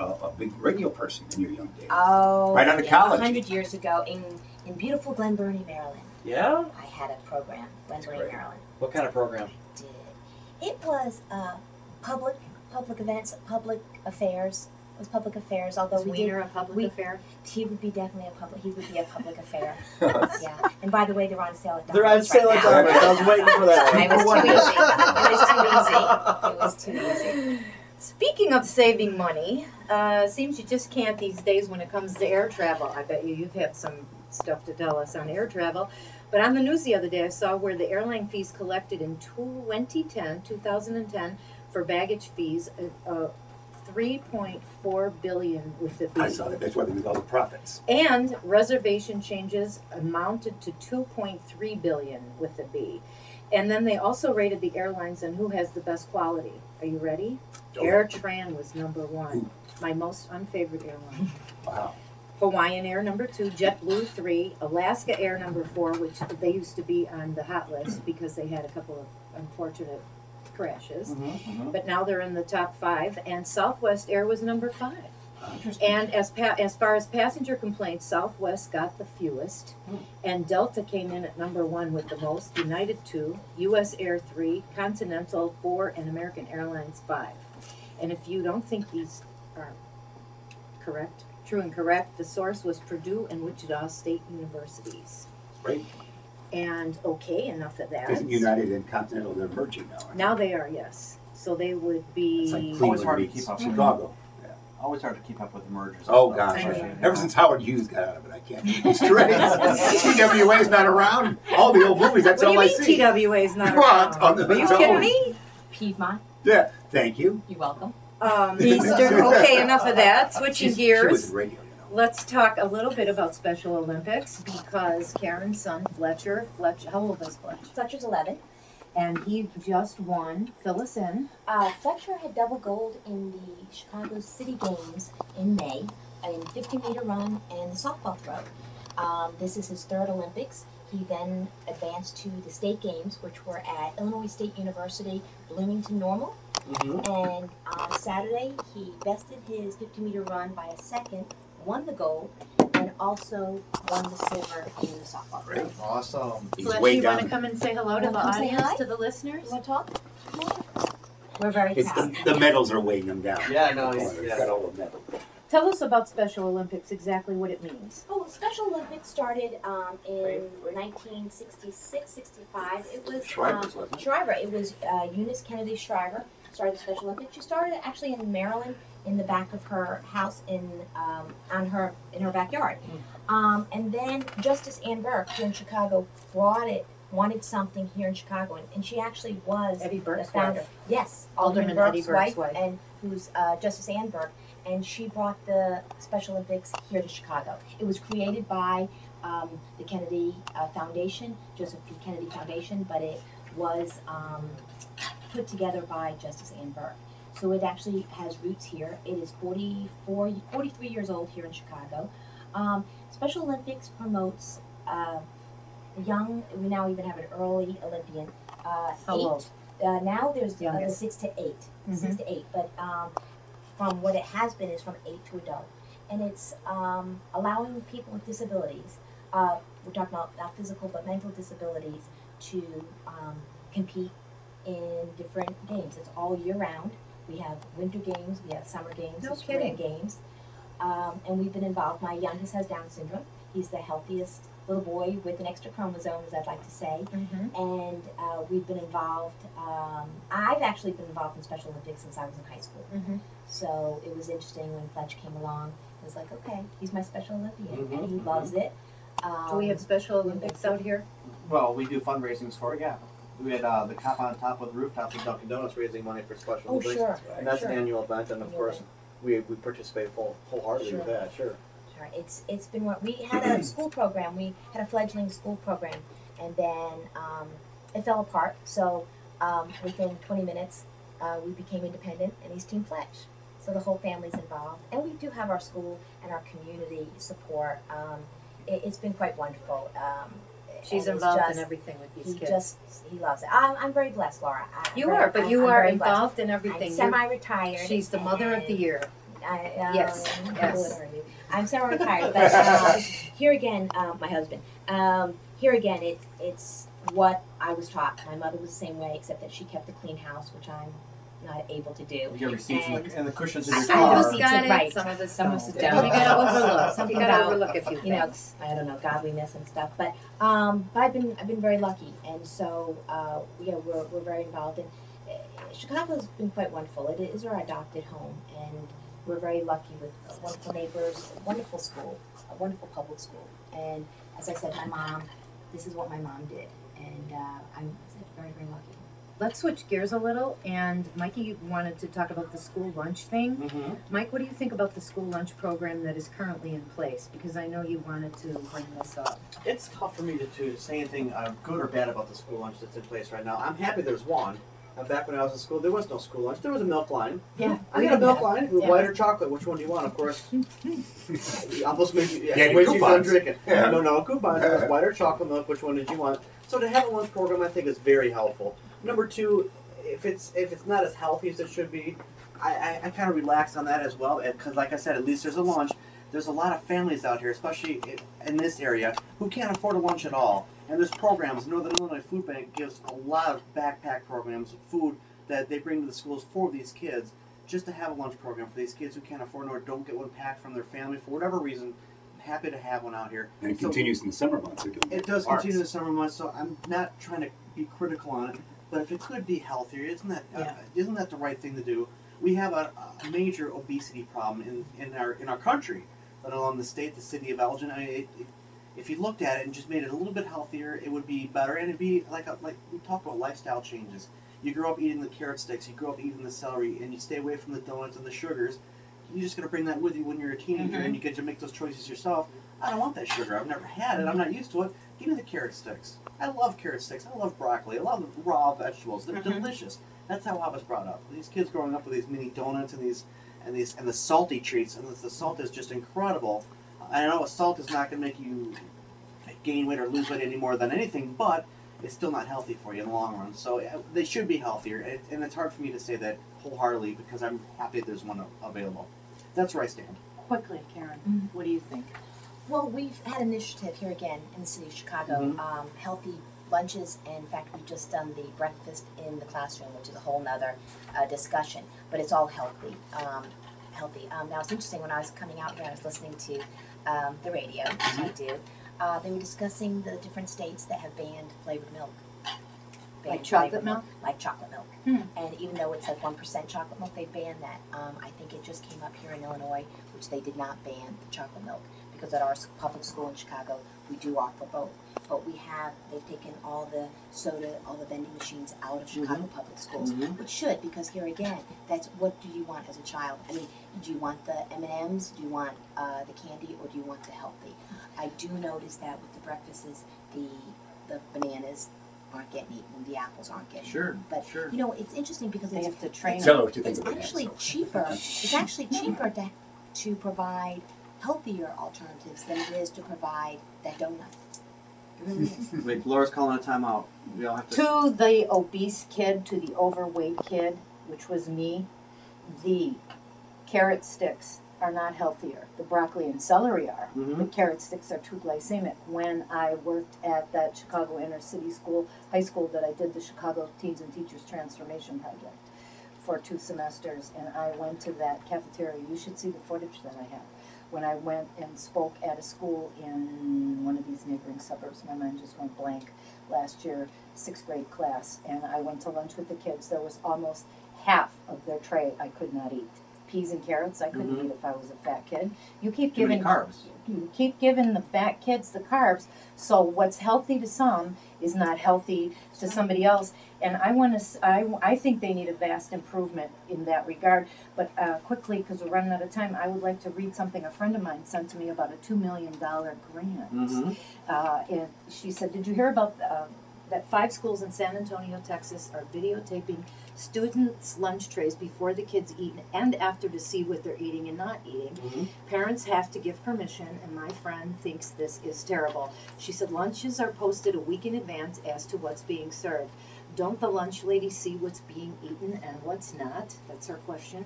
a big radio person in your young days. Oh, right out of college. 100 years ago in beautiful Glen Burnie, Maryland. Yeah? I had a program, Glen Burnie, Maryland. What kind of program? I did. It was public events, public affairs. It was public affairs, although was Wiener a public affair? He would be definitely a public affair. Yeah. And by the way, they're on sale at They're on sale at Diamond. I was waiting for that one. It was too easy. It was too easy. Speaking of saving money, seems you just can't these days when it comes to air travel. I bet you've had some stuff to tell us on air travel. But on the news the other day, I saw where the airline fees collected in 2010, for baggage fees, $3.4 billion with the fee. I saw that. That's why they make all the profits. And reservation changes amounted to $2.3 billion with the B. And then they also rated the airlines on who has the best quality. Are you ready? Oh. AirTran was #1, my most unfavorite airline. Wow. Hawaiian Air #2, JetBlue 3, Alaska Air #4, which they used to be on the hot list because they had a couple of unfortunate crashes. But now they're in the top 5, and Southwest Air was #5. And as far as passenger complaints, Southwest got the fewest, and Delta came in at #1 with the most, United 2, US Air 3, Continental 4, and American Airlines 5. And if you don't think these are true and correct, the source was Purdue and Wichita State Universities. Great. And okay, enough of that. Isn't United and Continental, they're merging now. Now they are, yes. So they would be... It's like Always Cleveland hard to meets keep up. Chicago. Always hard to keep up with the mergers. Oh, gosh. Ever since Howard Hughes got out of it, I can't keep it straight. TWA's not around. All the old movies, that's all I see. What do you mean TWA's not What? around? Are you kidding me? Piedmont. Yeah, thank you. You're welcome. Easter. Okay, enough of that. Switching She gears. was in radio, you know. Let's talk a little bit about Special Olympics because Karen's son, Fletcher, how old is Fletcher? Fletcher's 11. And he just won. Fill us in. Fletcher had double gold in the Chicago City Games in May in 50-meter run and the softball throw. This is his 3rd Olympics. He then advanced to the state games, which were at Illinois State University, Bloomington Normal. And on Saturday, he bested his 50-meter run by a second, won the gold, and also won the silver in the softball throw. Great. Awesome. He's Fletcher, way you down. want to come and say hello to the Come say audience, hi? to the listeners? You want to talk? We're very It's proud. the medals are weighing them down. Yeah, no, He's yeah. got all the medals. Tell us about Special Olympics, exactly what it means. Oh, Special Olympics started in 1966, 65. It was Shriver's, wasn't it? Shriver. It was Eunice Kennedy Shriver started the Special Olympics. She started it actually in Maryland, in the back of her house in her backyard. And then Justice Ann Burke here in Chicago wanted something here in Chicago, and she actually was Eddie Burke's the founder. wife. Yes, Alderman Eddie Burke's wife. and who's Justice Ann Burke, and she brought the Special Olympics here to Chicago. It was created by the Kennedy Foundation, Joseph P. Kennedy Foundation, but it was put together by Justice Ann Burke. So it actually has roots here. It is 43 years old here in Chicago. Special Olympics promotes young, we now even have an early Olympian. How old? Now there's the Youngest. 6 to 8. 6 to 8, but from what it has been is from 8 to adult. And it's allowing people with disabilities, we're talking about not physical but mental disabilities, to compete in different games. It's all year round. We have winter games, we have summer games, No spring kidding. games. And we've been involved. My youngest has Down syndrome. He's the healthiest little boy with an extra chromosome, as I'd like to say. And we've been involved. I've actually been involved in Special Olympics since I was in high school. So it was interesting when Fletch came along. It was like, okay, he's my Special Olympian, and he loves it. Do we have Special Olympics out here? Well, we do fundraisings for it, yeah. We had the Cop on Top with the Rooftop in Dunkin' Donuts raising money for Special Oh, Olympics. sure. And that's sure. an annual event, and of course, we participate wholeheartedly with that, sure. Sure. It's been what we had a school program. We had a fledgling school program, and then it fell apart. So within 20 minutes, we became independent, and he's Team Fletch. So the whole family's involved, and we do have our school and our community support. It's been quite wonderful. She's and it's involved just- in everything with these kids. He loves it. I'm very blessed, Laura. You are, but you I'm are very blessed. involved in I'm everything. semi-retired. She's the mother of the and year. Yes, yes. literally. I'm semi-retired, but here again, my husband. Here again, it's what I was taught. My mother was the same way, except that she kept a clean house, which I'm not able to do. You get receipts And and the cushions in your I have car. receipts. Got it, right. some of us Some of don't. us don't. You gotta overlook. Something You gotta about, overlook a few you know, things. I don't know, godliness and stuff. But I've been very lucky, and so yeah, we're very involved. And Chicago's been quite wonderful. It is our adopted home, and we're very lucky with wonderful neighbors, a wonderful school, a wonderful public school. And as I said, my mom, this is what my mom did, and I'm very, very lucky. Let's switch gears a little, and Mikey wanted to talk about the school lunch thing. Mm-hmm. Mike, what do you think about the school lunch program that is currently in place? Because I know you wanted to bring this up. It's tough for me to say anything good or bad about the school lunch that's in place right now. I'm happy there's one. Back when I was in school, there was no school lunch. There was a milk line. Yeah, I had a milk line with Yeah. white or chocolate. Which one do you want? Of course. Almost make you. Yeah, Wait till you're done coupons. drinking. Yeah. No coupons. It was white or chocolate milk. Which one did you want? So to have a lunch program, I think is very helpful. Number two, if it's not as healthy as it should be, I kind of relax on that as well. Because like I said, at least there's a lunch. There's a lot of families out here, especially in this area, who can't afford a lunch at all. And there's programs. Northern Illinois Food Bank gives a lot of backpack programs of food that they bring to the schools for these kids, just to have a lunch program for these kids who can't afford or don't get one packed from their family for whatever reason. I'm happy to have one out here. And it So- continues in the summer months. They're doing It does parks. continue in the summer months, so I'm not trying to be critical on it. But if it could be healthier, isn't that the right thing to do? We have a major obesity problem in our country, let alone the state, the city of Elgin. I mean, if you looked at it and just made it a little bit healthier, it would be better, and it'd be like we talk about lifestyle changes. You grow up eating the carrot sticks, you grow up eating the celery, and you stay away from the donuts and the sugars. You're just going to bring that with you when you're a teenager, and you get to make those choices yourself. I don't want that sugar. I've never had it. I'm not used to it. Give me the carrot sticks. I love carrot sticks. I love broccoli. I love raw vegetables. They're delicious. That's how I was brought up. These kids growing up with these mini donuts and the salty treats, and the salt is just incredible. I know salt is not going to make you gain weight or lose weight any more than anything, but it's still not healthy for you in the long run. So they should be healthier, and it's hard for me to say that wholeheartedly because I'm happy there's one available. That's where I stand. Quickly, Karen, what do you think? Well, we've had an initiative here again in the city of Chicago, healthy lunches, and in fact we've just done the breakfast in the classroom, which is a whole nother discussion, but it's all healthy. Now it's interesting, when I was coming out here, I was listening to the radio, as I do. They were discussing the different states that have banned flavored milk. Like chocolate milk? Like chocolate milk. And even though it's like 1% chocolate milk, they banned that. I think it just came up here in Illinois, which they did not ban the chocolate milk, because at our public school in Chicago, we do offer both. But they've taken all the soda, all the vending machines out of Chicago public schools, which should, because here again, that's what do you want as a child? I mean, do you want the M&Ms, do you want the candy, or do you want the healthy? I do notice that with the breakfasts, the bananas aren't getting eaten, the apples aren't getting eaten. But you know, it's interesting because They have to train So, what do you think it's of bananas? actually cheaper. It's actually cheaper to provide healthier alternatives than it is to provide that donut. It really is. Wait, Laura's calling a timeout. We all have to. To the obese kid, to the overweight kid, which was me, the carrot sticks are not healthier. The broccoli and celery are, but carrot sticks are too glycemic. When I worked at that Chicago inner city school, high school that I did the Chicago Teens and Teachers Transformation Project for 2 semesters, and I went to that cafeteria. You should see the footage that I have. When I went and spoke at a school in one of these neighboring suburbs, my mind just went blank last year, 6th grade class, and I went to lunch with the kids. There was almost half of their tray I could not eat. Peas and carrots I couldn't eat if I was a fat kid. You keep Too many giving carbs. You keep giving the fat kids the carbs, so what's healthy to some is not healthy to somebody else. And I think they need a vast improvement in that regard. But quickly, because we're running out of time, I would like to read something a friend of mine sent to me about a $2 million grant. And she said, "Did you hear about that 5 schools in San Antonio, Texas, are videotaping students' lunch trays before the kids eat and after to see what they're eating and not eating. Parents have to give permission, and my friend thinks this is terrible." She said lunches are posted a week in advance as to what's being served. Don't the lunch ladies see what's being eaten and what's not? That's her question.